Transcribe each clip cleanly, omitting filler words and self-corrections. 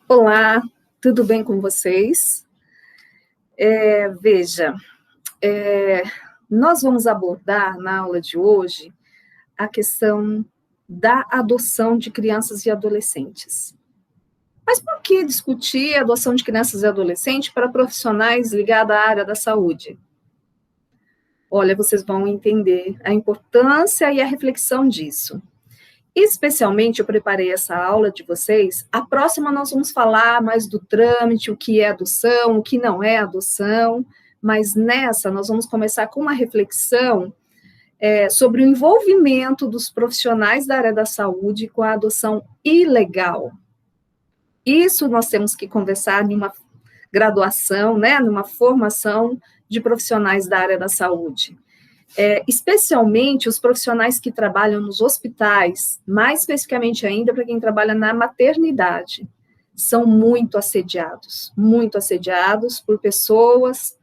Olá, tudo bem com vocês? Veja, é, nós vamos abordar na aula de hoje a questão da adoção de crianças e adolescentes. Mas por que discutir a adoção de crianças e adolescentes para profissionais ligados à área da saúde? Olha, vocês vão entender a importância e a reflexão disso. Especialmente, eu preparei essa aula de vocês. A próxima nós vamos falar mais do trâmite, o que é adoção, o que não é adoção, mas nessa nós vamos começar com uma reflexão sobre o envolvimento dos profissionais da área da saúde com a adoção ilegal. Isso nós temos que conversar em uma graduação, né, numa formação de profissionais da área da saúde. Especialmente os profissionais que trabalham nos hospitais, mais especificamente ainda para quem trabalha na maternidade, são muito assediados por pessoas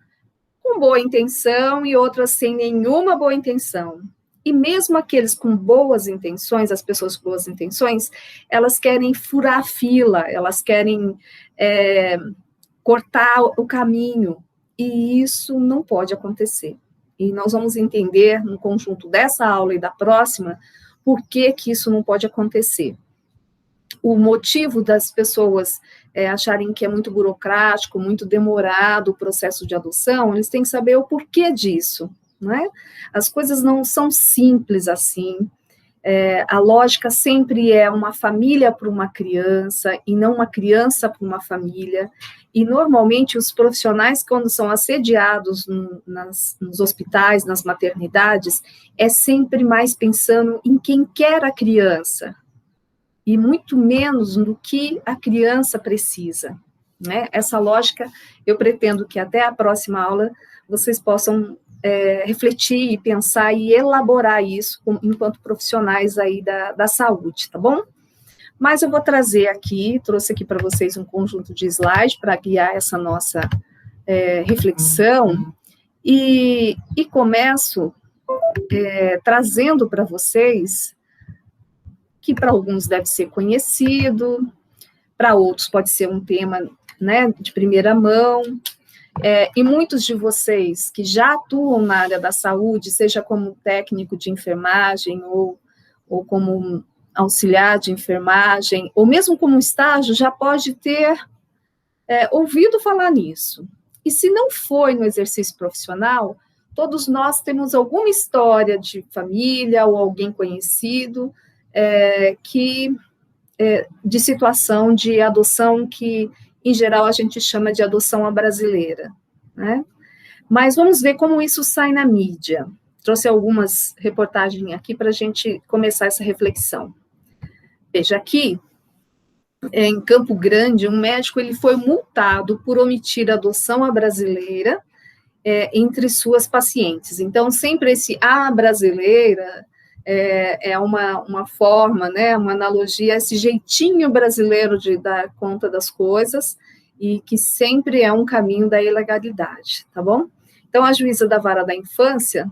com boa intenção e outras sem nenhuma boa intenção. E mesmo aqueles com boas intenções, as pessoas com boas intenções, elas querem furar a fila, elas querem cortar o caminho, e isso não pode acontecer. E nós vamos entender, no conjunto dessa aula e da próxima, por que isso não pode acontecer. O motivo das pessoas acharem que é muito burocrático, muito demorado o processo de adoção, eles têm que saber o porquê disso, né? As coisas não são simples assim. A lógica sempre é uma família para uma criança, e não uma criança para uma família. E, normalmente, os profissionais, quando são assediados nos hospitais, nas maternidades, é sempre mais pensando em quem quer a criança, e muito menos no que a criança precisa, né? Essa lógica, eu pretendo que até a próxima aula vocês possam refletir e pensar e elaborar isso enquanto profissionais aí da saúde, tá bom? Mas eu vou trouxe aqui para vocês um conjunto de slides para guiar essa nossa reflexão, e começo trazendo para vocês, que para alguns deve ser conhecido, para outros pode ser um tema, né, de primeira mão, e muitos de vocês que já atuam na área da saúde, seja como técnico de enfermagem ou como auxiliar de enfermagem, ou mesmo como estágio, já pode ter ouvido falar nisso. E se não foi no exercício profissional, todos nós temos alguma história de família ou alguém conhecido de situação de adoção que, em geral, a gente chama de adoção à brasileira, né? Mas vamos ver como isso sai na mídia. Trouxe algumas reportagens aqui para a gente começar essa reflexão. Veja, aqui, em Campo Grande, um médico ele foi multado por omitir a adoção à brasileira entre suas pacientes. Então, sempre esse "a brasileira" é uma forma, né, uma analogia, esse jeitinho brasileiro de dar conta das coisas, e que sempre é um caminho da ilegalidade, tá bom? Então, a juíza da Vara da Infância,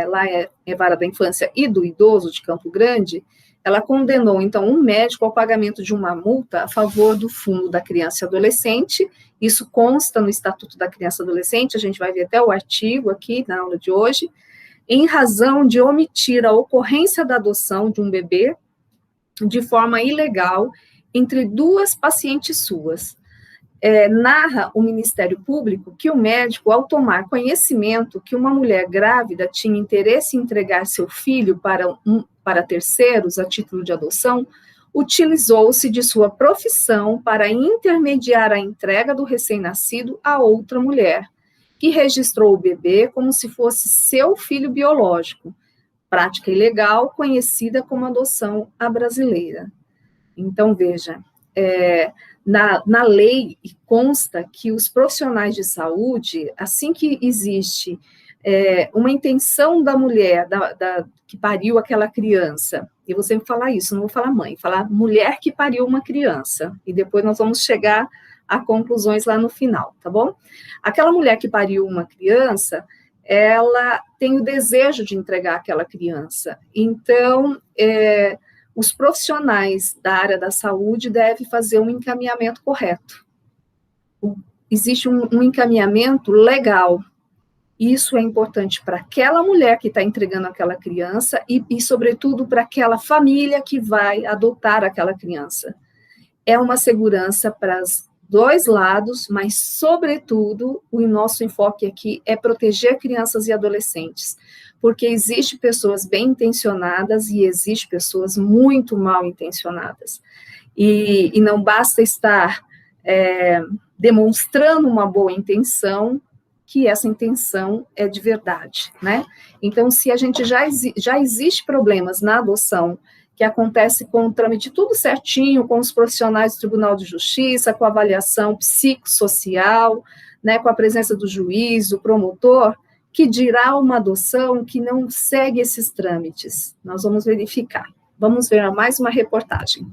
lá é Vara da Infância e do Idoso de Campo Grande, ela condenou, então, um médico ao pagamento de uma multa a favor do Fundo da Criança e Adolescente. Isso consta no Estatuto da Criança e Adolescente, a gente vai ver até o artigo aqui na aula de hoje, em razão de omitir a ocorrência da adoção de um bebê de forma ilegal entre duas pacientes suas. Narra o Ministério Público que o médico, ao tomar conhecimento que uma mulher grávida tinha interesse em entregar seu filho para terceiros a título de adoção, utilizou-se de sua profissão para intermediar a entrega do recém-nascido a outra mulher, que registrou o bebê como se fosse seu filho biológico, prática ilegal conhecida como adoção à brasileira. Então, veja, na lei consta que os profissionais de saúde, assim que existe uma intenção da mulher que pariu aquela criança, e eu vou sempre falar isso, não vou falar mãe, falar mulher que pariu uma criança, e depois nós vamos chegar a conclusões lá no final, tá bom? Aquela mulher que pariu uma criança, ela tem o desejo de entregar aquela criança, então, os profissionais da área da saúde devem fazer um encaminhamento correto. Existe um encaminhamento legal. Isso é importante para aquela mulher que está entregando aquela criança e sobretudo, para aquela família que vai adotar aquela criança. É uma segurança para os dois lados, mas, sobretudo, o nosso enfoque aqui é proteger crianças e adolescentes, porque existe pessoas bem intencionadas e existe pessoas muito mal intencionadas. E não basta estar demonstrando uma boa intenção, que essa intenção é de verdade, né? Então, se a gente já existe problemas na adoção, que acontece com o trâmite tudo certinho, com os profissionais do Tribunal de Justiça, com a avaliação psicossocial, né, com a presença do juiz, do promotor, que dirá uma adoção que não segue esses trâmites. Nós vamos verificar. Vamos ver mais uma reportagem.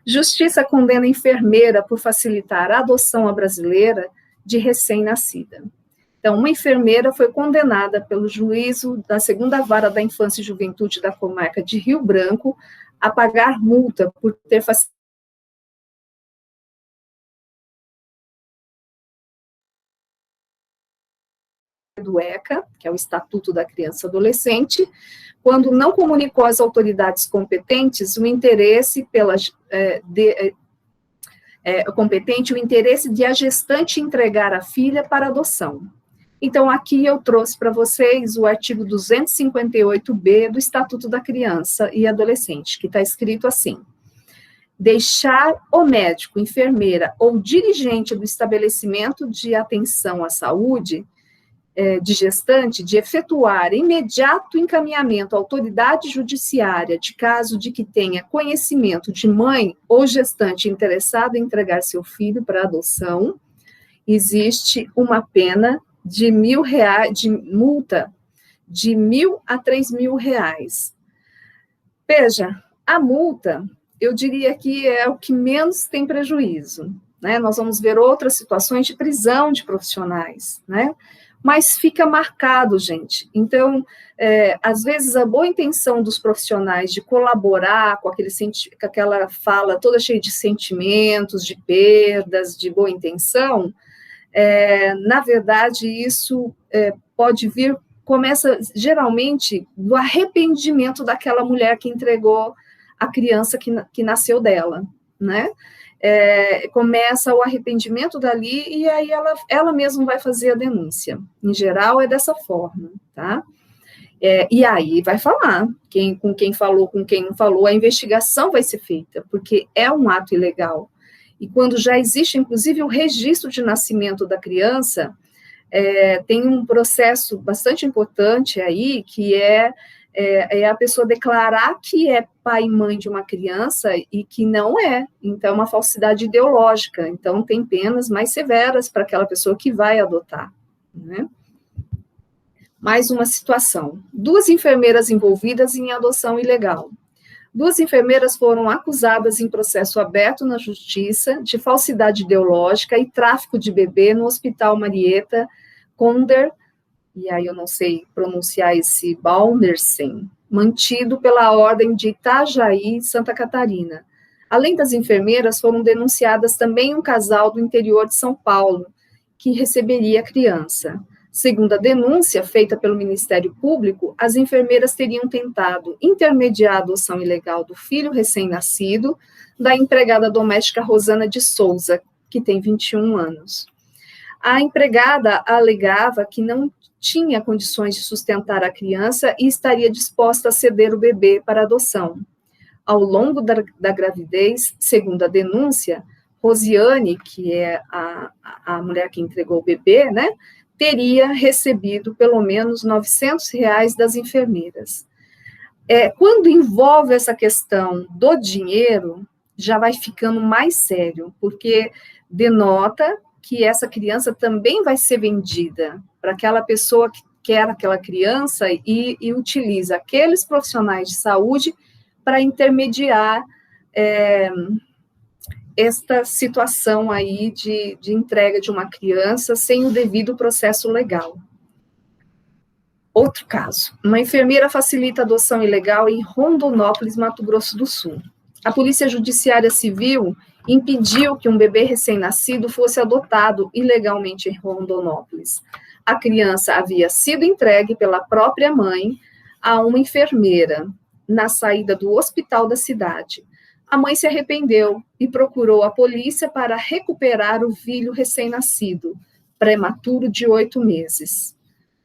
Justiça condena enfermeira por facilitar a adoção à brasileira de recém-nascida. Então, uma enfermeira foi condenada pelo juízo da 2ª Vara da Infância e Juventude da Comarca de Rio Branco a pagar multa por ter facilitado do ECA, que é o Estatuto da Criança e Adolescente, quando não comunicou às autoridades competentes o interesse o interesse de a gestante entregar a filha para adoção. Então, aqui eu trouxe para vocês o artigo 258b do Estatuto da Criança e Adolescente, que está escrito assim: deixar o médico, enfermeira ou dirigente do estabelecimento de atenção à saúde de gestante de efetuar imediato encaminhamento à autoridade judiciária de caso de que tenha conhecimento de mãe ou gestante interessado em entregar seu filho para adoção, existe uma pena de R$1.000, de multa de R$1.000 a R$3.000. Veja, a multa, eu diria que é o que menos tem prejuízo, né? Nós vamos ver outras situações de prisão de profissionais, né? Mas fica marcado, gente. Então, às vezes, a boa intenção dos profissionais de colaborar com aquela fala toda cheia de sentimentos, de perdas, de boa intenção, na verdade, isso pode vir, começa geralmente do arrependimento daquela mulher que entregou a criança que nasceu dela, né? Começa o arrependimento dali e aí ela mesma vai fazer a denúncia. Em geral, é dessa forma, tá? E aí vai falar, com quem falou, com quem não falou, a investigação vai ser feita, porque é um ato ilegal. E quando já existe, inclusive, o registro de nascimento da criança, tem um processo bastante importante aí, que é a pessoa declarar que é pai e mãe de uma criança e que não é. Então, é uma falsidade ideológica. Então, tem penas mais severas para aquela pessoa que vai adotar, né? Mais uma situação. 2 enfermeiras envolvidas em adoção ilegal. 2 enfermeiras foram acusadas em processo aberto na Justiça de falsidade ideológica e tráfico de bebê no Hospital Marieta Conder, e aí eu não sei pronunciar esse Balmersen, mantido pela Ordem de Itajaí, Santa Catarina. Além das enfermeiras, foram denunciadas também um casal do interior de São Paulo, que receberia a criança. Segundo a denúncia feita pelo Ministério Público, as enfermeiras teriam tentado intermediar a adoção ilegal do filho recém-nascido da empregada doméstica Rosana de Souza, que tem 21 anos. A empregada alegava que não tinha condições de sustentar a criança e estaria disposta a ceder o bebê para adoção. Ao longo da gravidez, segundo a denúncia, Rosiane, que é a mulher que entregou o bebê, né, teria recebido pelo menos R$900 das enfermeiras. Quando envolve essa questão do dinheiro, já vai ficando mais sério, porque denota que essa criança também vai ser vendida para aquela pessoa que quer aquela criança e utiliza aqueles profissionais de saúde para intermediar esta situação aí de entrega de uma criança sem o devido processo legal. Outro caso, uma enfermeira facilita a adoção ilegal em Rondonópolis, Mato Grosso do Sul. A Polícia Judiciária Civil impediu que um bebê recém-nascido fosse adotado ilegalmente em Rondonópolis. A criança havia sido entregue pela própria mãe a uma enfermeira na saída do hospital da cidade. A mãe se arrependeu e procurou a polícia para recuperar o filho recém-nascido, prematuro de 8 meses.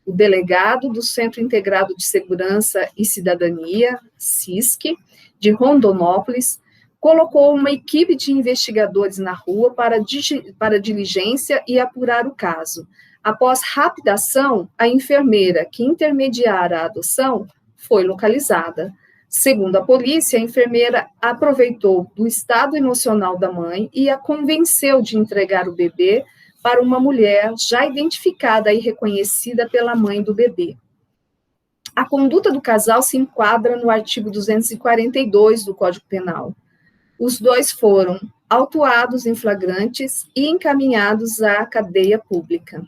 O delegado do Centro Integrado de Segurança e Cidadania, CISC, de Rondonópolis, colocou uma equipe de investigadores na rua para diligência e apurar o caso. Após rápida ação, a enfermeira que intermediara a adoção foi localizada. Segundo a polícia, a enfermeira aproveitou do estado emocional da mãe e a convenceu de entregar o bebê para uma mulher já identificada e reconhecida pela mãe do bebê. A conduta do casal se enquadra no artigo 242 do Código Penal. Os dois foram autuados em flagrantes e encaminhados à cadeia pública.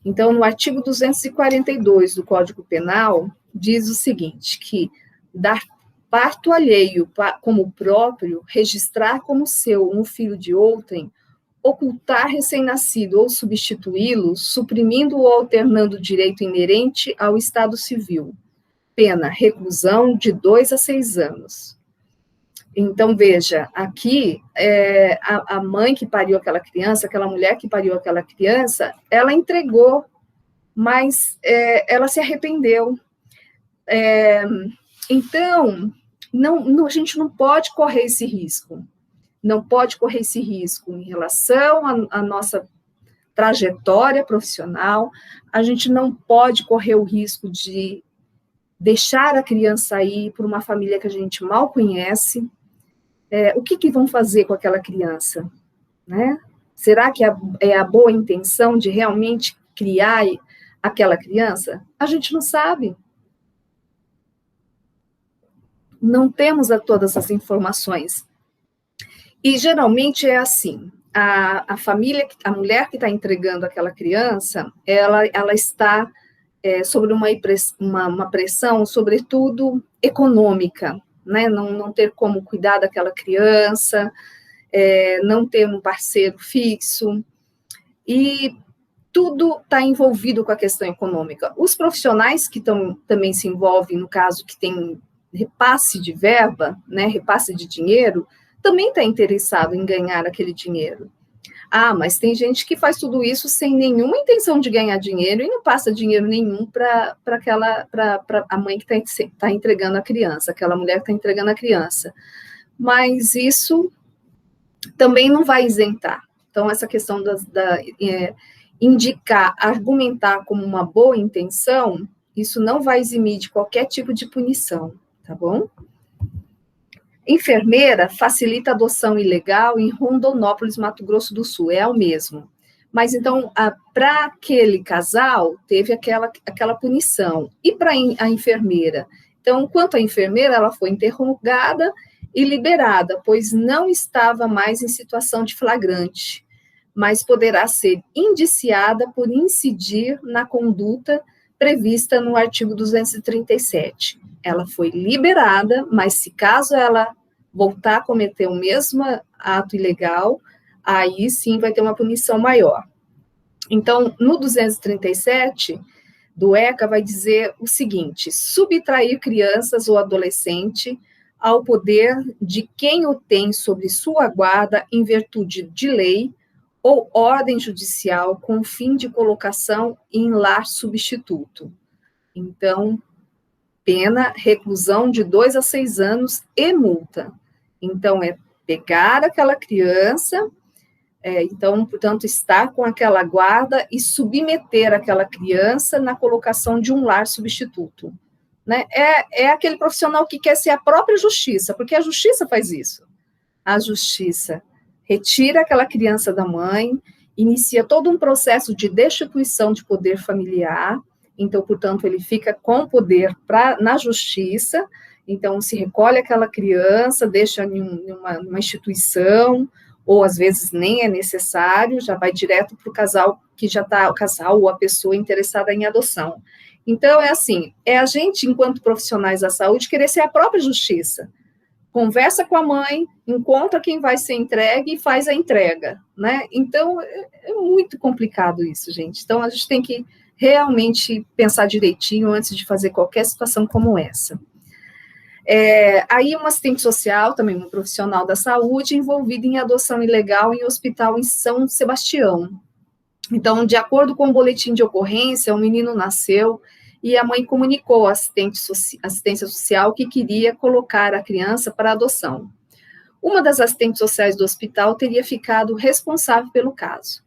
Então, no artigo 242 do Código Penal, diz o seguinte, que dar parto alheio como próprio, registrar como seu um filho de outrem, ocultar recém-nascido ou substituí-lo, suprimindo ou alternando o direito inerente ao Estado Civil. Pena, reclusão de 2 a 6 anos. Então, veja, aqui, a mãe que pariu aquela criança, aquela mulher que pariu aquela criança, ela entregou, mas ela se arrependeu. Então, a gente não pode correr esse risco. Não pode correr esse risco em relação à nossa trajetória profissional, a gente não pode correr o risco de deixar a criança ir para uma família que a gente mal conhece. O que vão fazer com aquela criança? Né? Será que é a boa intenção de realmente criar aquela criança? A gente não sabe. Não temos todas as informações. E geralmente é assim, a família, a mulher que está entregando aquela criança, ela está sobre uma pressão, sobretudo econômica, né? Não ter como cuidar daquela criança, não ter um parceiro fixo, e tudo está envolvido com a questão econômica. Os profissionais que também se envolvem, no caso que tem repasse de verba, né, repasse de dinheiro, também está interessado em ganhar aquele dinheiro. Mas tem gente que faz tudo isso sem nenhuma intenção de ganhar dinheiro e não passa dinheiro nenhum para a mãe que está entregando a criança, aquela mulher que está entregando a criança. Mas isso também não vai isentar. Então, essa questão indicar, argumentar como uma boa intenção, isso não vai eximir de qualquer tipo de punição, tá bom? Enfermeira facilita a adoção ilegal em Rondonópolis, Mato Grosso do Sul, é o mesmo. Mas, então, para aquele casal, teve aquela punição. E para a enfermeira? Então, quanto à enfermeira, ela foi interrogada e liberada, pois não estava mais em situação de flagrante, mas poderá ser indiciada por incidir na conduta prevista no artigo 237. Ela foi liberada, mas se caso ela voltar a cometer o mesmo ato ilegal, aí sim vai ter uma punição maior. Então, no 237 do ECA vai dizer o seguinte: subtrair crianças ou adolescente ao poder de quem o tem sobre sua guarda em virtude de lei ou ordem judicial com fim de colocação em lar substituto. Então, pena, reclusão de 2 a 6 anos e multa. Então, é pegar aquela criança, então, portanto, estar com aquela guarda e submeter aquela criança na colocação de um lar substituto. Né? É aquele profissional que quer ser a própria justiça, porque a justiça faz isso. A justiça retira aquela criança da mãe, inicia todo um processo de destituição de poder familiar, então, portanto, ele fica com poder na justiça, então se recolhe aquela criança, deixa em uma instituição, ou às vezes nem é necessário, já vai direto para o casal que já está, o casal ou a pessoa interessada em adoção. Então, é assim, é a gente, enquanto profissionais da saúde, querer ser a própria justiça. Conversa com a mãe, encontra quem vai ser entregue e faz a entrega, né? Então, é muito complicado isso, gente. Então, a gente tem que realmente pensar direitinho antes de fazer qualquer situação como essa. Aí, uma assistente social, também um profissional da saúde, envolvida em adoção ilegal em um hospital em São Sebastião. Então, de acordo com o boletim de ocorrência, o menino nasceu e a mãe comunicou à assistência social que queria colocar a criança para adoção. Uma das assistentes sociais do hospital teria ficado responsável pelo caso.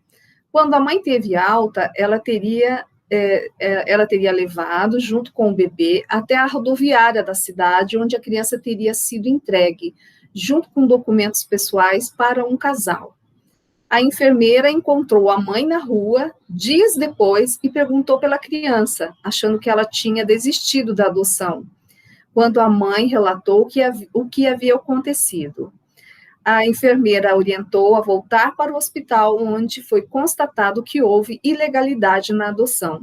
Quando a mãe teve alta, ela teria levado, junto com o bebê, até a rodoviária da cidade, onde a criança teria sido entregue, junto com documentos pessoais para um casal. A enfermeira encontrou a mãe na rua, dias depois, e perguntou pela criança, achando que ela tinha desistido da adoção, quando a mãe relatou o que havia acontecido. A enfermeira a orientou a voltar para o hospital, onde foi constatado que houve ilegalidade na adoção.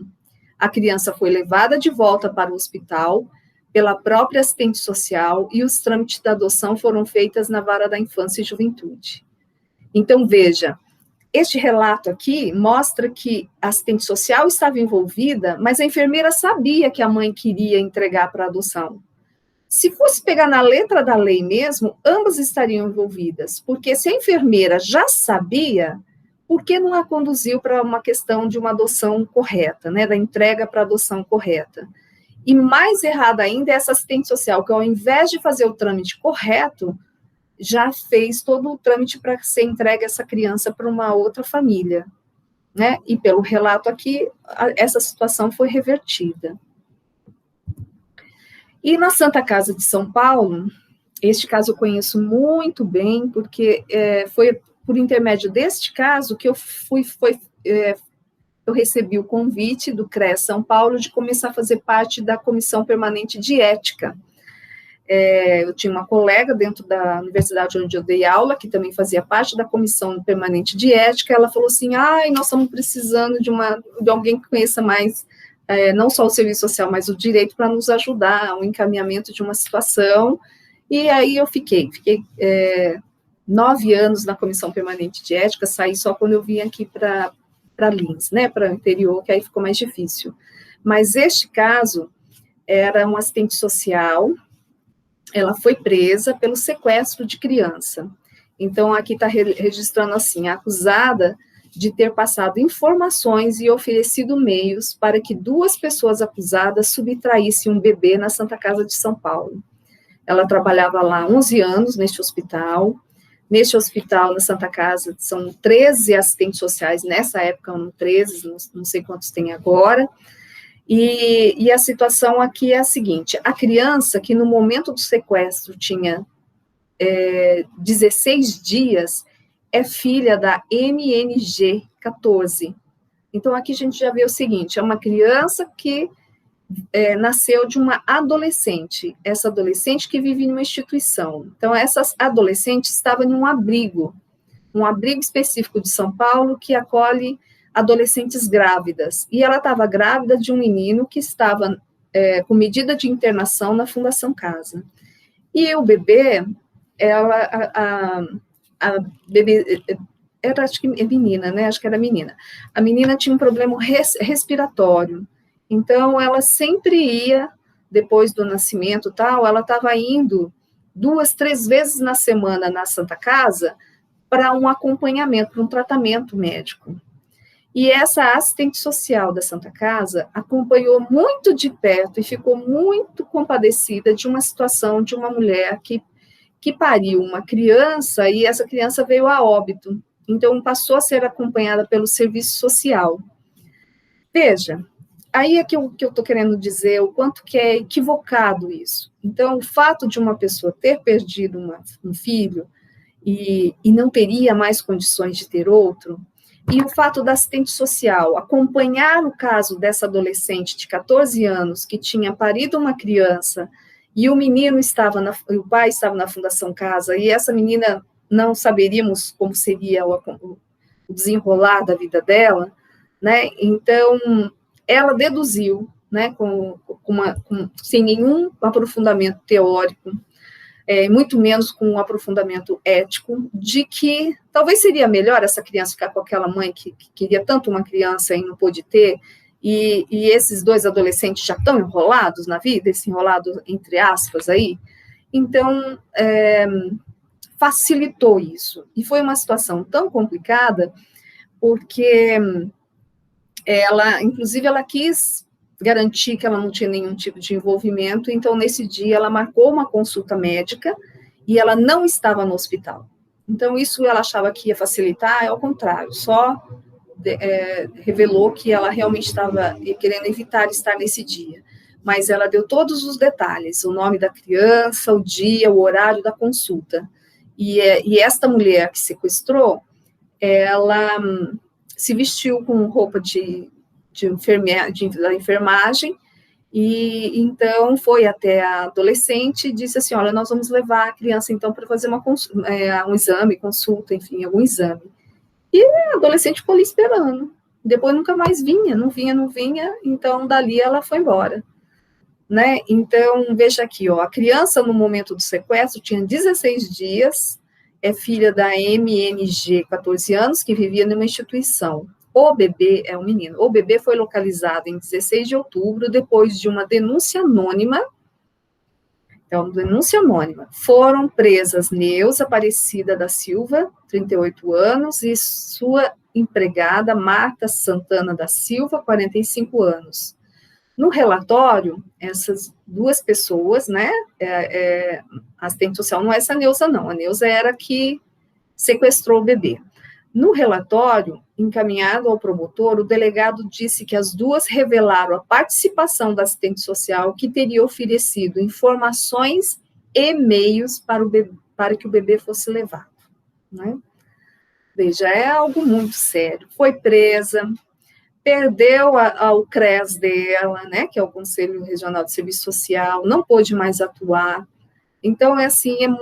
A criança foi levada de volta para o hospital pela própria assistente social e os trâmites da adoção foram feitos na Vara da Infância e Juventude. Então, veja, este relato aqui mostra que a assistente social estava envolvida, mas a enfermeira sabia que a mãe queria entregar para adoção. Se fosse pegar na letra da lei mesmo, ambas estariam envolvidas, porque se a enfermeira já sabia, por que não a conduziu para uma questão de uma adoção correta, né, da entrega para adoção correta? E mais errado ainda é essa assistente social, que ao invés de fazer o trâmite correto, já fez todo o trâmite para ser entregue essa criança para uma outra família, né? E pelo relato aqui, essa situação foi revertida. E na Santa Casa de São Paulo, este caso eu conheço muito bem, porque foi por intermédio deste caso que eu recebi o convite do CREA São Paulo de começar a fazer parte da Comissão Permanente de Ética. Eu tinha uma colega dentro da universidade onde eu dei aula, que também fazia parte da Comissão Permanente de Ética, ela falou assim, nós estamos precisando de alguém que conheça mais não só o serviço social, mas o direito para nos ajudar ao encaminhamento de uma situação, e aí eu fiquei 9 anos na Comissão Permanente de Ética, saí só quando eu vim aqui para Lins, né, para o interior, que aí ficou mais difícil. Mas este caso era um assistente social, ela foi presa pelo sequestro de criança. Então, aqui está registrando assim, a acusada de ter passado informações e oferecido meios para que 2 pessoas acusadas subtraíssem um bebê na Santa Casa de São Paulo. Ela trabalhava lá 11 anos neste hospital. Neste hospital, na Santa Casa, são 13 assistentes sociais, nessa época eram 13, não sei quantos tem agora. E a situação aqui é a seguinte, a criança que no momento do sequestro tinha 16 dias, é filha da MNG 14. Então, aqui a gente já vê o seguinte, é uma criança que nasceu de uma adolescente, essa adolescente que vive numa instituição. Então, essas adolescentes estavam em um abrigo específico de São Paulo que acolhe adolescentes grávidas, e ela estava grávida de um menino que estava com medida de internação na Fundação Casa. E o bebê, a bebê, acho que é menina, né? Acho que era menina. A menina tinha um problema respiratório, então ela sempre ia, depois do nascimento tal, ela estava indo 2, 3 vezes na semana na Santa Casa para um acompanhamento, para um tratamento médico. E essa assistente social da Santa Casa acompanhou muito de perto e ficou muito compadecida de uma situação de uma mulher que pariu uma criança e essa criança veio a óbito. Então, passou a ser acompanhada pelo serviço social. Veja, aí é que eu estou querendo dizer o quanto que é equivocado isso. Então, o fato de uma pessoa ter perdido um filho e não teria mais condições de ter outro, e o fato da assistente social acompanhar o caso dessa adolescente de 14 anos que tinha parido uma criança e o menino o pai estava na Fundação Casa e essa menina não saberíamos como seria o desenrolar da vida dela, né? Então, ela deduziu né, sem nenhum aprofundamento teórico, muito menos com um aprofundamento ético, de que talvez seria melhor essa criança ficar com aquela mãe que queria tanto uma criança e não pôde ter, e esses dois adolescentes já estão enrolados na vida, esse enrolado entre aspas aí, então facilitou isso, e foi uma situação tão complicada, porque inclusive, ela quis garantir que ela não tinha nenhum tipo de envolvimento, então, nesse dia, ela marcou uma consulta médica e ela não estava no hospital. Então, isso ela achava que ia facilitar, ao contrário, só revelou que ela realmente estava querendo evitar estar nesse dia. Mas ela deu todos os detalhes, o nome da criança, o dia, o horário da consulta. E esta mulher que sequestrou, ela se vestiu com roupa da enfermagem, e então foi até a adolescente e disse assim, olha, nós vamos levar a criança então para fazer um exame, consulta, enfim, algum exame. E a adolescente ficou ali esperando, depois nunca mais vinha, então dali ela foi embora. Né? Então, veja aqui, ó, a criança no momento do sequestro tinha 16 dias, é filha da MNG, 14 anos, que vivia numa instituição. O bebê é um menino. O bebê foi localizado em 16 de outubro, depois de uma denúncia anônima. Então, denúncia anônima. Foram presas Neuza Aparecida da Silva, 38 anos, e sua empregada Marta Santana da Silva, 45 anos. No relatório, essas duas pessoas, né, a assistente social não é essa Neuza, não. A Neuza era que sequestrou o bebê. No relatório, encaminhado ao promotor, o delegado disse que as duas revelaram a participação da assistente social que teria oferecido informações e meios para que o bebê fosse levado. Né? Veja, é algo muito sério. Foi presa, perdeu o CRES dela, né, que é o Conselho Regional de Serviço Social, não pôde mais atuar. Então, é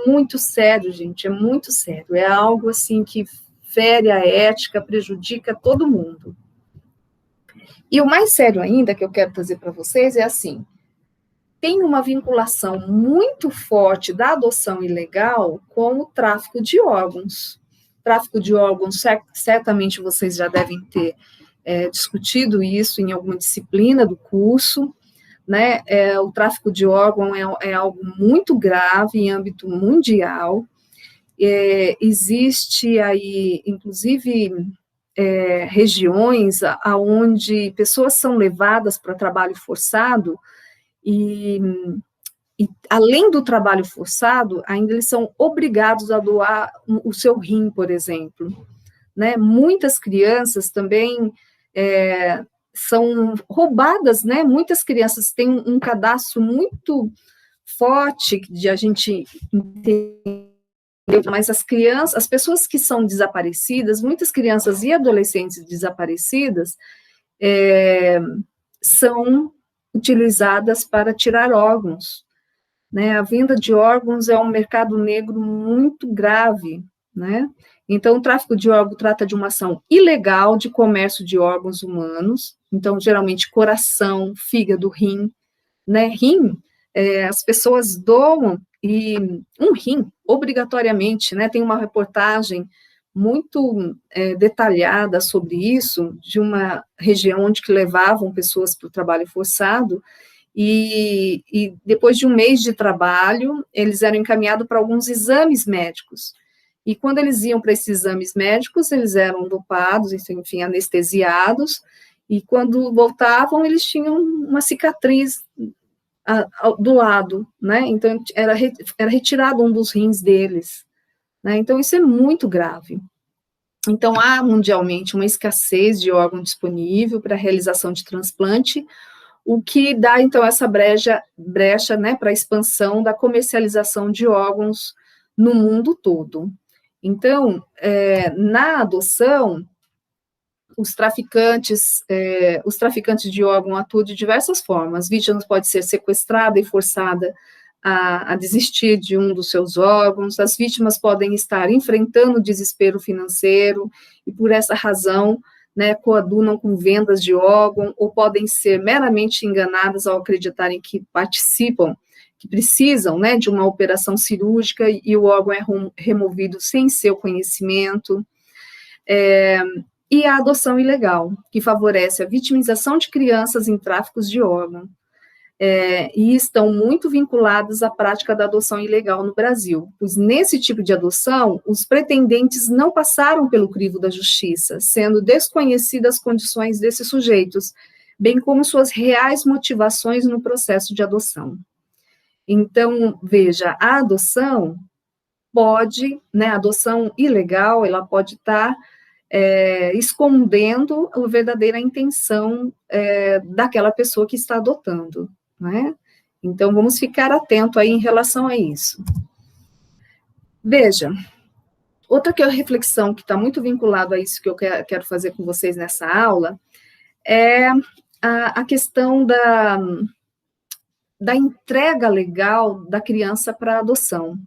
muito sério, gente, é muito sério. É algo, assim, que fere a ética, prejudica todo mundo. E o mais sério ainda, que eu quero trazer para vocês, é assim, tem uma vinculação muito forte da adoção ilegal com o tráfico de órgãos. Tráfico de órgãos, certamente vocês já devem ter discutido isso em alguma disciplina do curso, né? O tráfico de órgão é algo muito grave em âmbito mundial. Existe aí, inclusive, regiões onde pessoas são levadas para trabalho forçado e além do trabalho forçado, ainda eles são obrigados a doar o seu rim, por exemplo. Né? Muitas crianças também são roubadas, né? Muitas crianças têm um cadastro muito forte de a gente entender, mas as pessoas que são desaparecidas, muitas crianças e adolescentes desaparecidas são utilizadas para tirar órgãos. Né? A venda de órgãos é um mercado negro muito grave, né? Então, o tráfico de órgãos trata de uma ação ilegal de comércio de órgãos humanos, então, geralmente, coração, fígado, rim, né? Rim, as pessoas doam, e um rim, obrigatoriamente, né? Tem uma reportagem muito detalhada sobre isso, de uma região onde que levavam pessoas para o trabalho forçado, e depois de um mês de trabalho, eles eram encaminhados para alguns exames médicos. E quando eles iam para esses exames médicos, eles eram dopados, enfim, anestesiados, e quando voltavam, eles tinham uma cicatriz do lado, né? Então, era retirado um dos rins deles, né? Então, isso é muito grave. Então, há mundialmente uma escassez de órgão disponível para a realização de transplante, o que dá, então, essa brecha, né, para a expansão da comercialização de órgãos no mundo todo. Então, na adoção, os traficantes de órgão atuam de diversas formas. As vítimas podem ser sequestrada e forçada a desistir de um dos seus órgãos, as vítimas podem estar enfrentando desespero financeiro, e por essa razão né, coadunam com vendas de órgão, ou podem ser meramente enganadas ao acreditarem que participam, que precisam, né, de uma operação cirúrgica e o órgão é removido sem seu conhecimento. E a adoção ilegal, que favorece a vitimização de crianças em tráficos de órgão. E estão muito vinculados à prática da adoção ilegal no Brasil, pois nesse tipo de adoção, os pretendentes não passaram pelo crivo da justiça, sendo desconhecidas as condições desses sujeitos, bem como suas reais motivações no processo de adoção. Então, veja, a adoção pode, né, a adoção ilegal, ela pode estar escondendo a verdadeira intenção daquela pessoa que está adotando, né? Então, vamos ficar atento aí em relação a isso. Veja, outra reflexão que está muito vinculada a isso que eu quero fazer com vocês nessa aula é a questão da entrega legal da criança para adoção.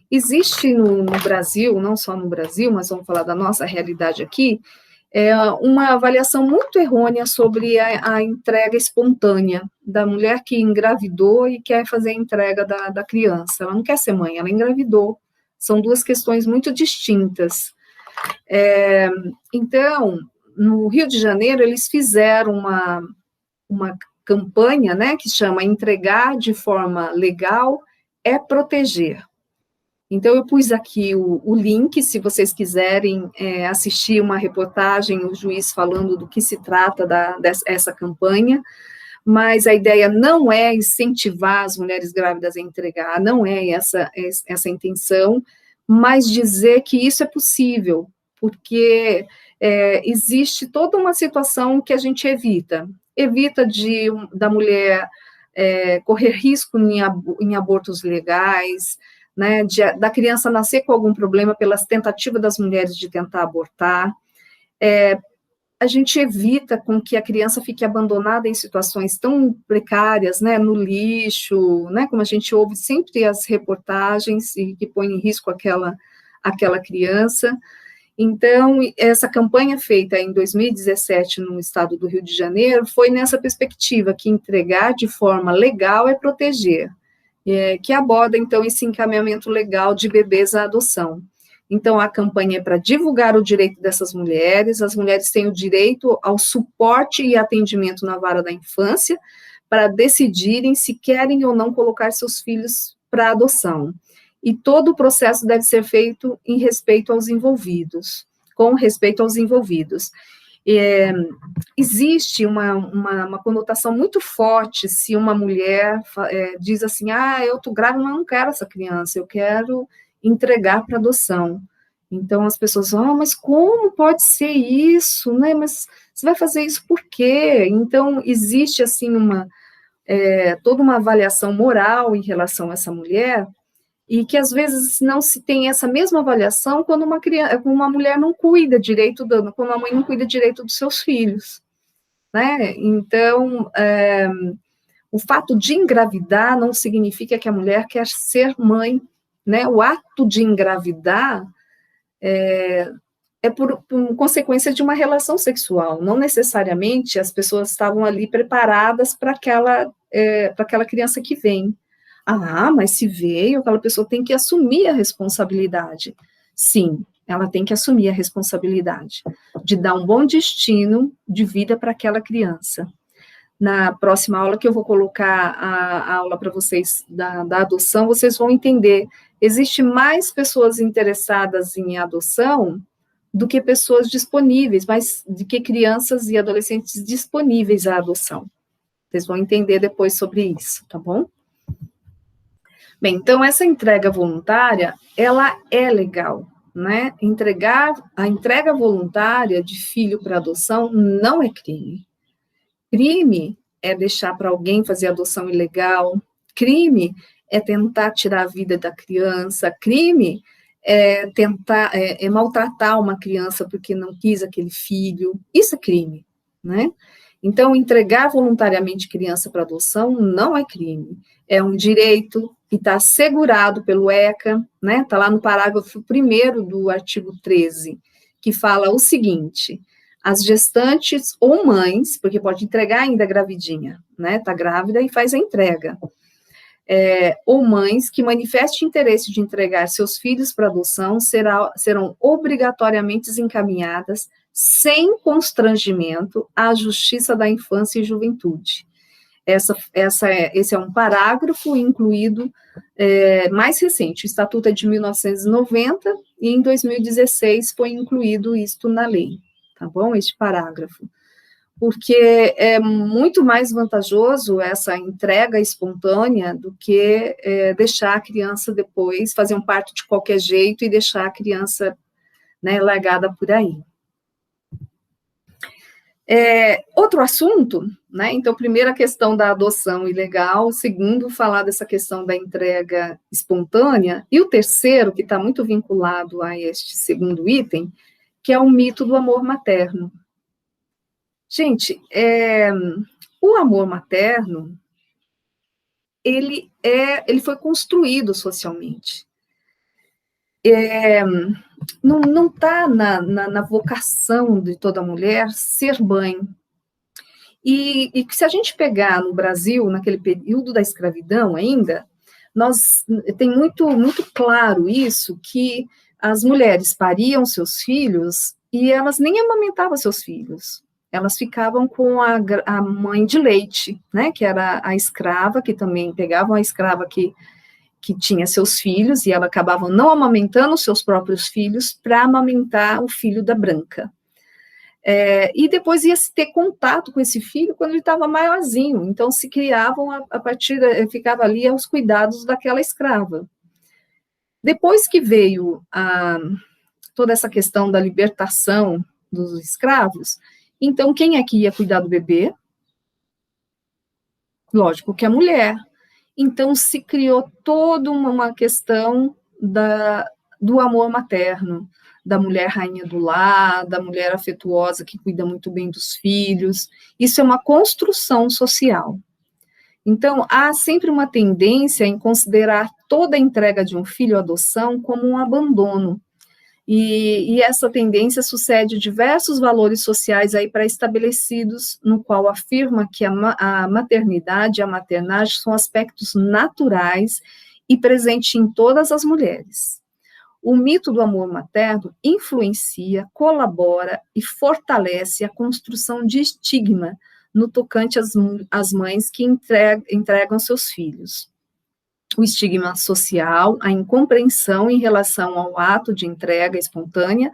Existe no Brasil, não só no Brasil, mas vamos falar da nossa realidade aqui, uma avaliação muito errônea sobre a entrega espontânea da mulher que engravidou e quer fazer a entrega da criança. Ela não quer ser mãe, ela engravidou. São duas questões muito distintas. Então, no Rio de Janeiro, eles fizeram uma campanha, né, que chama Entregar de Forma Legal é Proteger. Então, eu pus aqui o link, se vocês quiserem assistir uma reportagem, o juiz falando do que se trata dessa campanha, mas a ideia não é incentivar as mulheres grávidas a entregar, não é essa intenção, mas dizer que isso é possível, porque existe toda uma situação que a gente evita da mulher correr risco em abortos legais, né, da criança nascer com algum problema pelas tentativas das mulheres de tentar abortar. A gente evita com que a criança fique abandonada em situações tão precárias, né, no lixo, né, como a gente ouve sempre as reportagens e que põe em risco aquela criança. Então, essa campanha feita em 2017 no estado do Rio de Janeiro foi nessa perspectiva, que entregar de forma legal é proteger, que aborda, então, esse encaminhamento legal de bebês à adoção. Então, a campanha é para divulgar o direito dessas mulheres, as mulheres têm o direito ao suporte e atendimento na vara da infância, para decidirem se querem ou não colocar seus filhos para adoção. E todo o processo deve ser feito em respeito aos envolvidos, com respeito aos envolvidos. Existe uma conotação muito forte se uma mulher diz assim, eu estou grávida, mas não quero essa criança, eu quero entregar para adoção. Então, as pessoas mas como pode ser isso, né, mas você vai fazer isso por quê? Então, existe, assim, toda uma avaliação moral em relação a essa mulher, e que às vezes não se tem essa mesma avaliação quando uma mulher não cuida direito, quando a mãe não cuida direito dos seus filhos, né? Então, o fato de engravidar não significa que a mulher quer ser mãe, né? O ato de engravidar é por consequência de uma relação sexual, não necessariamente as pessoas estavam ali preparadas para aquela criança que vem. Mas se veio, aquela pessoa tem que assumir a responsabilidade. Sim, ela tem que assumir a responsabilidade de dar um bom destino de vida para aquela criança. Na próxima aula que eu vou colocar a aula para vocês da adoção, vocês vão entender, existe mais pessoas interessadas em adoção do que pessoas disponíveis, mas do que crianças e adolescentes disponíveis à adoção. Vocês vão entender depois sobre isso, tá bom? Bem, então, essa entrega voluntária, ela é legal, né? A entrega voluntária de filho para adoção não é crime. Crime é deixar para alguém fazer adoção ilegal, crime é tentar tirar a vida da criança, crime é tentar maltratar uma criança porque não quis aquele filho, isso é crime, né? Então, entregar voluntariamente criança para adoção não é crime, é um direito que está assegurado pelo ECA, né? Está lá no parágrafo 1º do artigo 13, que fala o seguinte: as gestantes ou mães, porque pode entregar ainda gravidinha, né? Tá grávida e faz a entrega. Ou mães que manifestem interesse de entregar seus filhos para adoção serão obrigatoriamente encaminhadas sem constrangimento à Justiça da Infância e Juventude. Esse é um parágrafo incluído mais recente. O Estatuto é de 1990 e em 2016 foi incluído isto na lei, tá bom? Este parágrafo. Porque é muito mais vantajoso essa entrega espontânea do que deixar a criança depois fazer um parto de qualquer jeito e deixar a criança, né, largada por aí. Outro assunto, né? Então, primeiro a questão da adoção ilegal, segundo, falar dessa questão da entrega espontânea, e o terceiro, que está muito vinculado a este segundo item, que é o mito do amor materno. Gente, o amor materno, ele foi construído socialmente. Não está na vocação de toda mulher ser mãe. E se a gente pegar no Brasil, naquele período da escravidão ainda, tem muito, muito claro isso, que as mulheres pariam seus filhos e elas nem amamentavam seus filhos. Elas ficavam com a mãe de leite, né, que era a escrava, que também pegavam a escrava que tinha seus filhos, e ela acabava não amamentando seus próprios filhos para amamentar o filho da branca. E depois ia se ter contato com esse filho quando ele estava maiorzinho, então se criavam a partir, ficava ali aos cuidados daquela escrava. Depois que veio toda essa questão da libertação dos escravos, então quem é que ia cuidar do bebê? Lógico que a mulher. Então se criou toda uma questão do amor materno, da mulher rainha do lar, da mulher afetuosa que cuida muito bem dos filhos. Isso é uma construção social. Então, há sempre uma tendência em considerar toda a entrega de um filho à adoção como um abandono. E essa tendência sucede diversos valores sociais aí pré-estabelecidos, no qual afirma que a maternidade e a maternagem são aspectos naturais e presentes em todas as mulheres. O mito do amor materno influencia, colabora e fortalece a construção de estigma no tocante às mães que entregam seus filhos. O estigma social, a incompreensão em relação ao ato de entrega espontânea,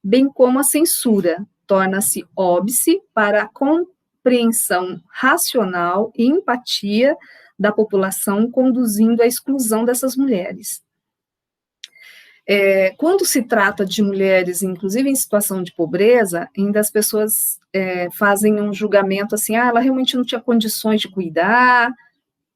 bem como a censura, torna-se óbice para a compreensão racional e empatia da população, conduzindo à exclusão dessas mulheres. Quando se trata de mulheres, inclusive em situação de pobreza, ainda as pessoas fazem um julgamento assim, ela realmente não tinha condições de cuidar,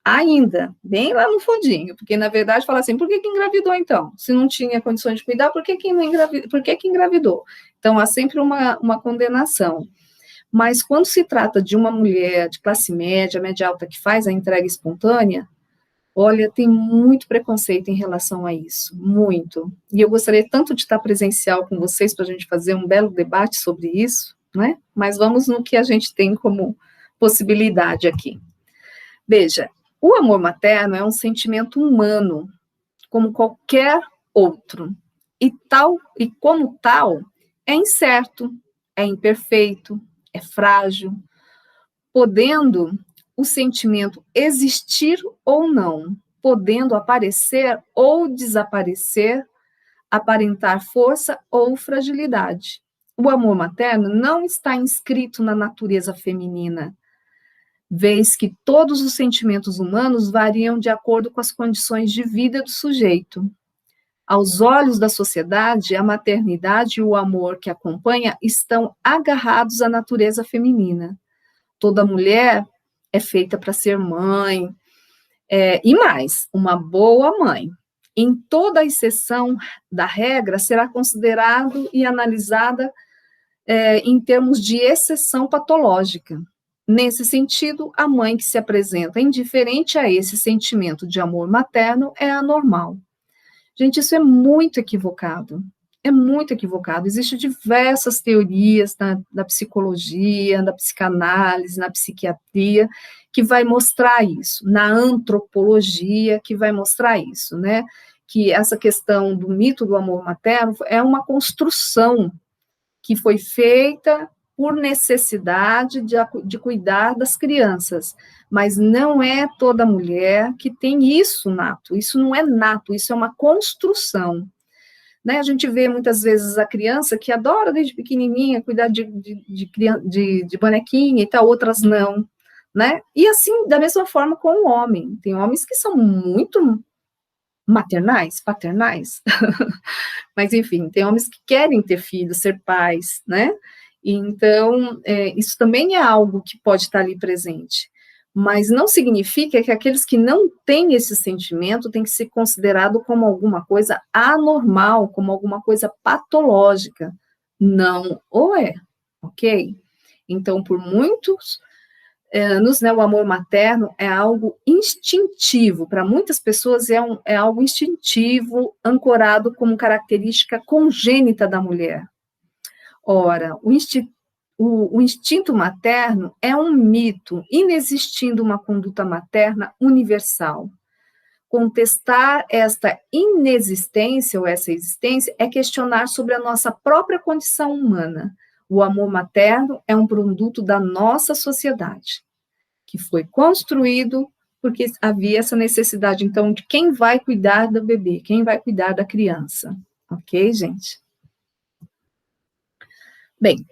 ainda, bem lá no fundinho, porque na verdade fala assim, por que engravidou então? Se não tinha condições de cuidar, por que engravidou? Então há sempre uma condenação. Mas quando se trata de uma mulher de classe média, média alta, que faz a entrega espontânea, olha, tem muito preconceito em relação a isso, muito. E eu gostaria tanto de estar presencial com vocês para a gente fazer um belo debate sobre isso, né? Mas vamos no que a gente tem como possibilidade aqui. Veja, o amor materno é um sentimento humano, como qualquer outro, e como tal, é incerto, é imperfeito, é frágil, podendo o sentimento existir ou não, podendo aparecer ou desaparecer, aparentar força ou fragilidade. O amor materno não está inscrito na natureza feminina, vez que todos os sentimentos humanos variam de acordo com as condições de vida do sujeito. Aos olhos da sociedade, a maternidade e o amor que acompanha estão agarrados à natureza feminina. Toda mulher é feita para ser mãe, e mais, uma boa mãe. Em toda exceção da regra, será considerado e analisada em termos de exceção patológica. Nesse sentido, a mãe que se apresenta indiferente a esse sentimento de amor materno é anormal. Gente, isso é muito equivocado. é muito equivocado. Existem diversas teorias da psicologia, da psicanálise, na psiquiatria, que vai mostrar isso, na antropologia, que vai mostrar isso, né? Que essa questão do mito do amor materno é uma construção que foi feita por necessidade de cuidar das crianças, mas não é toda mulher que tem isso nato, isso não é nato, isso é uma construção. Né, a gente vê muitas vezes a criança que adora desde pequenininha cuidar de bonequinha e tal, outras não, né? E assim, da mesma forma com o homem. Tem homens que são muito maternais, paternais, mas enfim, tem homens que querem ter filhos, ser pais, né? Então, isso também é algo que pode estar ali presente. Mas não significa que aqueles que não têm esse sentimento têm que ser considerado como alguma coisa anormal, como alguma coisa patológica. Não ou é, ok? Então, por muitos anos, né, o amor materno é algo instintivo. Para muitas pessoas é algo instintivo, ancorado como característica congênita da mulher. Ora, o instinto materno é um mito, inexistindo uma conduta materna universal. Contestar esta inexistência ou essa existência é questionar sobre a nossa própria condição humana. O amor materno é um produto da nossa sociedade, que foi construído porque havia essa necessidade, então, de quem vai cuidar do bebê, quem vai cuidar da criança. Ok, gente? Bem,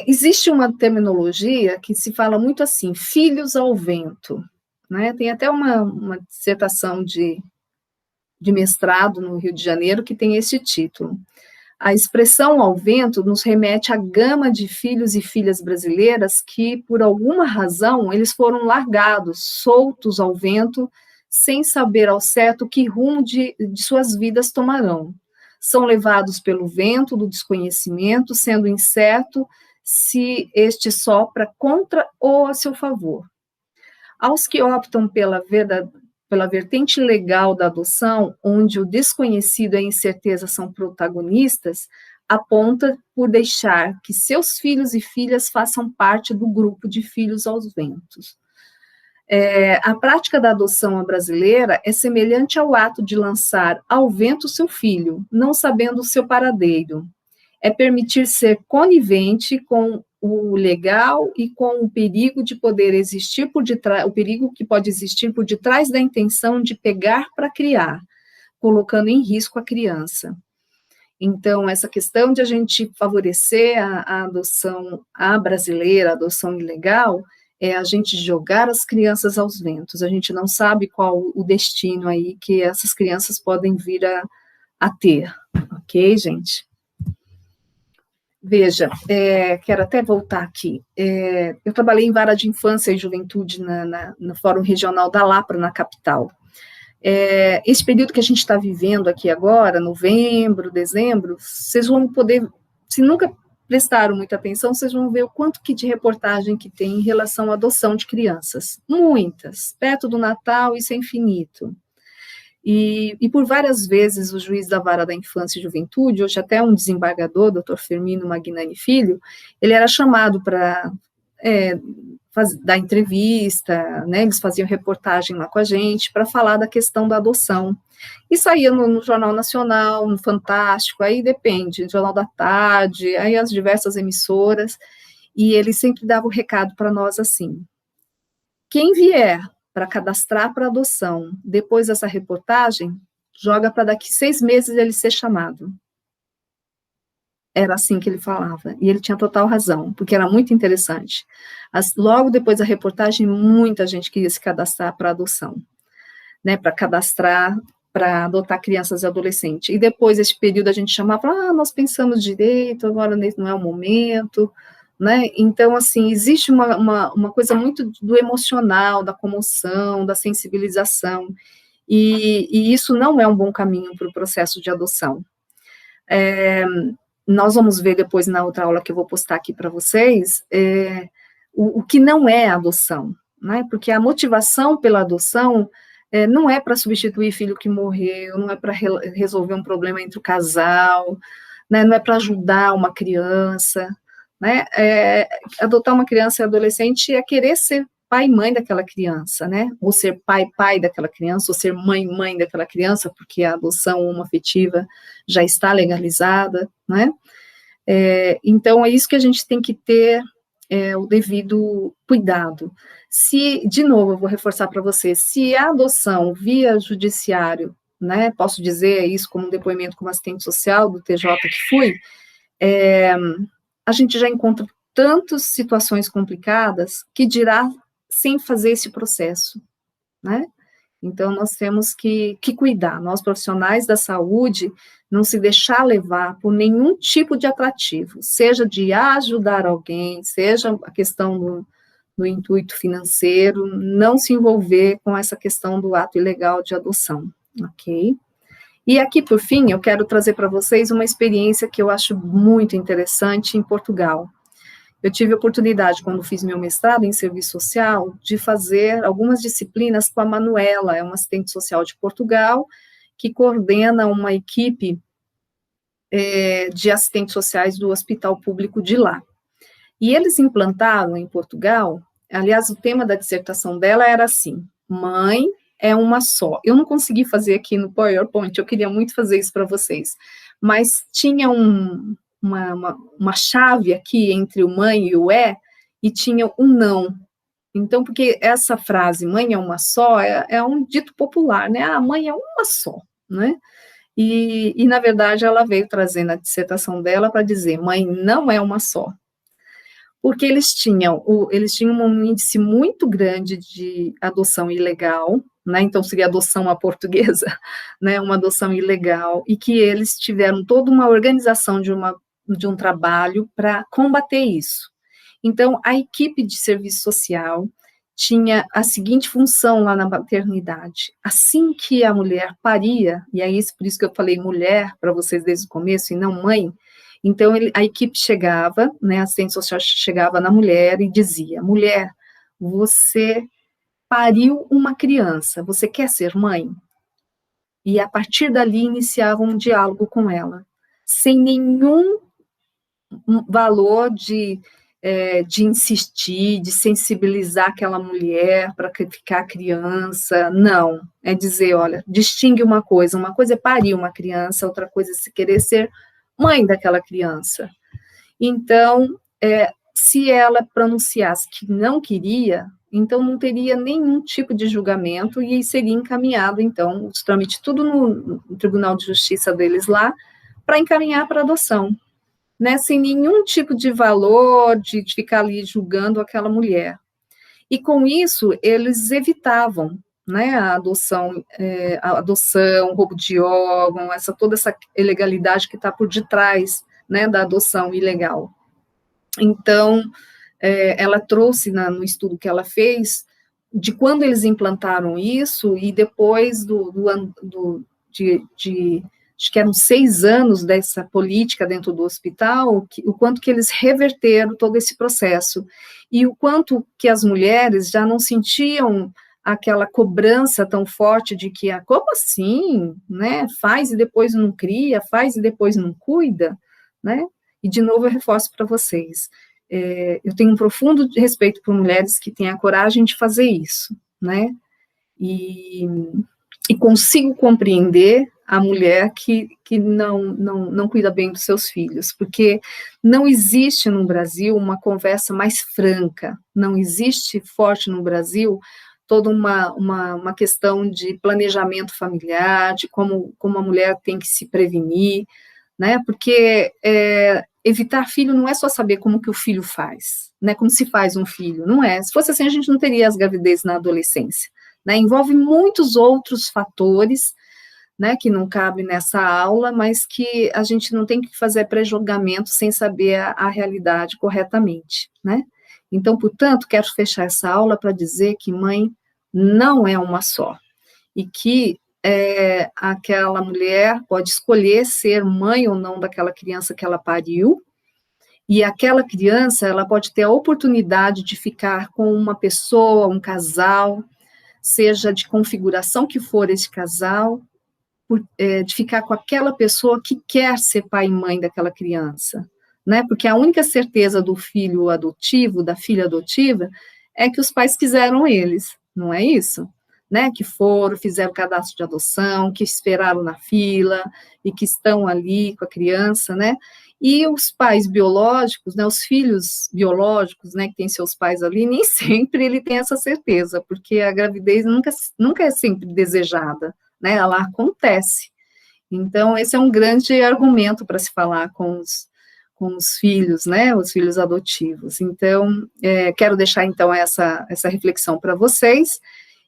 existe uma terminologia que se fala muito assim, filhos ao vento, né? Tem até uma dissertação de mestrado no Rio de Janeiro que tem esse título. A expressão ao vento nos remete à gama de filhos e filhas brasileiras que, por alguma razão, eles foram largados, soltos ao vento, sem saber ao certo que rumo de suas vidas tomarão. São levados pelo vento do desconhecimento, sendo incerto se este sopra contra ou a seu favor. Aos que optam pela vertente legal da adoção, onde o desconhecido e a incerteza são protagonistas, aponta por deixar que seus filhos e filhas façam parte do grupo de filhos aos ventos. A prática da adoção brasileira é semelhante ao ato de lançar ao vento seu filho, não sabendo o seu paradeiro. É permitir ser conivente com o legal e com o perigo de poder existir por detrás, o perigo que pode existir por detrás da intenção de pegar para criar, colocando em risco a criança. Então, essa questão de a gente favorecer a adoção brasileira, a adoção ilegal, é a gente jogar as crianças aos ventos. A gente não sabe qual o destino aí que essas crianças podem vir a ter. Ok, gente? Veja, quero até voltar aqui. Eu trabalhei em vara de infância e juventude no Fórum Regional da Lapra, na capital. Esse período que a gente está vivendo aqui agora, novembro, dezembro, vocês vão poder, se nunca prestaram muita atenção, vocês vão ver o quanto que de reportagem que tem em relação à adoção de crianças. Muitas. Perto do Natal, isso é infinito. E por várias vezes o juiz da vara da infância e juventude, hoje até um desembargador, doutor Firmino Magnani Filho, ele era chamado para dar entrevista, né, eles faziam reportagem lá com a gente, para falar da questão da adoção. E saía no Jornal Nacional, no Fantástico, aí depende, no Jornal da Tarde, aí as diversas emissoras, e ele sempre dava o recado para nós assim: quem vier para cadastrar para adoção, depois dessa reportagem, joga para daqui 6 meses ele ser chamado. Era assim que ele falava, e ele tinha total razão, porque era muito interessante. Logo depois da reportagem, muita gente queria se cadastrar para adoção, né, para cadastrar, para adotar crianças e adolescentes. E depois desse período a gente chamava, nós pensamos direito, agora não é o momento, né? Então, assim, existe uma coisa muito do emocional, da comoção, da sensibilização, e isso não é um bom caminho para o processo de adoção. Nós vamos ver depois na outra aula que eu vou postar aqui para vocês, o que não é adoção, né? Porque a motivação pela adoção não é para substituir filho que morreu, não é para resolver um problema entre o casal, né, não é para ajudar uma criança, né, adotar uma criança e adolescente é querer ser pai e mãe daquela criança, né, ou ser pai daquela criança, ou ser mãe daquela criança, porque a adoção homoafetiva já está legalizada, né, então é isso que a gente tem que ter o devido cuidado. Se, de novo, eu vou reforçar para você, se a adoção via judiciário, né, posso dizer isso como um depoimento como assistente social do TJ que fui, a gente já encontra tantas situações complicadas que dirá sem fazer esse processo, né? Então, nós temos que cuidar, nós profissionais da saúde, não se deixar levar por nenhum tipo de atrativo, seja de ajudar alguém, seja a questão do intuito financeiro, não se envolver com essa questão do ato ilegal de adoção, ok? E aqui, por fim, eu quero trazer para vocês uma experiência que eu acho muito interessante em Portugal. Eu tive a oportunidade, quando fiz meu mestrado em serviço social, de fazer algumas disciplinas com a Manuela, é uma assistente social de Portugal, que coordena uma equipe de assistentes sociais do hospital público de lá. E eles implantaram em Portugal, aliás, o tema da dissertação dela era assim, mãe é uma só. Eu não consegui fazer aqui no PowerPoint, eu queria muito fazer isso para vocês, mas tinha uma chave aqui entre o mãe e o e tinha um não. Então, porque essa frase, mãe é uma só, é um dito popular, né? A mãe é uma só, né? E, na verdade, ela veio trazendo a dissertação dela para dizer, mãe não é uma só. Porque eles tinham um índice muito grande de adoção ilegal, né? Então, seria adoção à portuguesa, né? Uma adoção ilegal, e que eles tiveram toda uma organização de um trabalho para combater isso. Então, a equipe de serviço social tinha a seguinte função lá na maternidade: assim que a mulher paria, e é isso, por isso que eu falei mulher para vocês desde o começo, e não mãe, então a equipe chegava, né, a assistente social chegava na mulher e dizia, mulher, você pariu uma criança, você quer ser mãe? E a partir dali iniciava um diálogo com ela, sem nenhum valor de insistir, de sensibilizar aquela mulher para ficar criança, não, é dizer, olha, distingue uma coisa é parir uma criança, outra coisa é se querer ser mãe daquela criança. Então, se ela pronunciasse que não queria, então não teria nenhum tipo de julgamento e seria encaminhado, então, os trâmites tudo no Tribunal de Justiça deles lá, para encaminhar para adoção, né, sem nenhum tipo de valor de ficar ali julgando aquela mulher. E com isso, eles evitavam, né, a adoção, roubo de órgão, toda essa ilegalidade que está por detrás, né, da adoção ilegal. Então, ela trouxe no estudo que ela fez, de quando eles implantaram isso, e depois acho que eram 6 anos dessa política dentro do hospital, o quanto que eles reverteram todo esse processo, e o quanto que as mulheres já não sentiam aquela cobrança tão forte de que, como assim, né, faz e depois não cria, faz e depois não cuida, né, e de novo eu reforço para vocês, eu tenho um profundo respeito por mulheres que têm a coragem de fazer isso, né, e consigo compreender a mulher que não cuida bem dos seus filhos, porque não existe no Brasil uma conversa mais franca, não existe forte no Brasil toda uma questão de planejamento familiar, de como a mulher tem que se prevenir, né, porque evitar filho não é só saber como que o filho faz, né, como se faz um filho, não é, se fosse assim a gente não teria as gravidezes na adolescência, né, envolve muitos outros fatores, né, que não cabe nessa aula, mas que a gente não tem que fazer pré-julgamento sem saber a realidade corretamente, né. Então, portanto, quero fechar essa aula para dizer que mãe não é uma só, e que aquela mulher pode escolher ser mãe ou não daquela criança que ela pariu, e aquela criança, ela pode ter a oportunidade de ficar com uma pessoa, um casal, seja de configuração que for esse casal, de ficar com aquela pessoa que quer ser pai e mãe daquela criança, né? Porque a única certeza do filho adotivo, da filha adotiva, é que os pais quiseram eles, não é isso? Né? Que foram, fizeram cadastro de adoção, que esperaram na fila e que estão ali com a criança, né? E os pais biológicos, né, os filhos biológicos, né, que têm seus pais ali, nem sempre ele tem essa certeza, porque a gravidez nunca é sempre desejada, né, ela acontece. Então, esse é um grande argumento para se falar com os filhos, né, os filhos adotivos. Então, quero deixar, então, essa reflexão para vocês,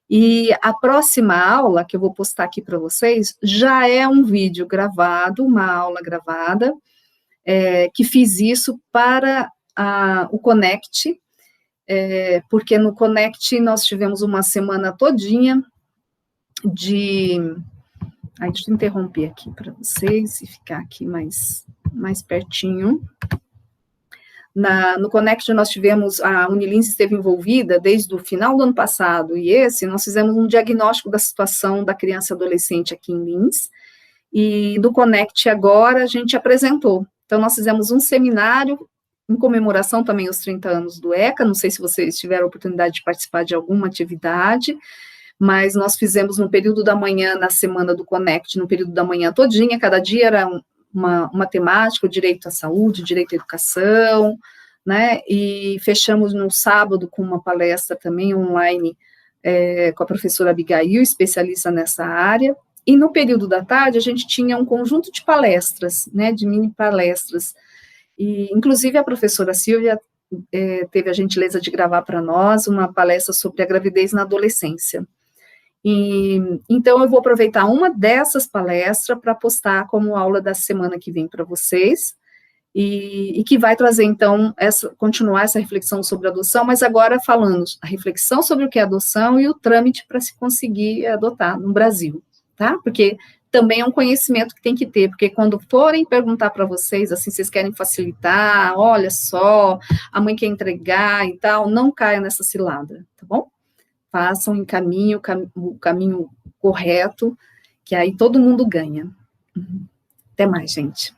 e a próxima aula, que eu vou postar aqui para vocês, já é um vídeo gravado, uma aula gravada, que fiz isso para o Connect, porque no Connect nós tivemos uma semana todinha deixa eu interromper aqui para vocês e ficar aqui mais pertinho. No Connect nós tivemos, a Unilins esteve envolvida desde o final do ano passado, e nós fizemos um diagnóstico da situação da criança e adolescente aqui em Lins, e do Connect agora a gente apresentou. Então, nós fizemos um seminário em comemoração também aos 30 anos do ECA, não sei se vocês tiveram a oportunidade de participar de alguma atividade, mas nós fizemos no período da manhã, na semana do Connect, no período da manhã todinha, cada dia era uma temática, o direito à saúde, o direito à educação, né, e fechamos no sábado com uma palestra também online com a professora Abigail, especialista nessa área, e no período da tarde a gente tinha um conjunto de palestras, né, de mini palestras, e inclusive a professora Silvia teve a gentileza de gravar para nós uma palestra sobre a gravidez na adolescência. Então, eu vou aproveitar uma dessas palestras para postar como aula da semana que vem para vocês, e que vai trazer, então, continuar essa reflexão sobre adoção, mas agora falando a reflexão sobre o que é adoção e o trâmite para se conseguir adotar no Brasil, tá? Porque também é um conhecimento que tem que ter, porque quando forem perguntar para vocês, assim, vocês querem facilitar, olha só, a mãe quer entregar e tal, não caia nessa cilada, tá bom? Façam o caminho correto, que aí todo mundo ganha. Até mais, gente.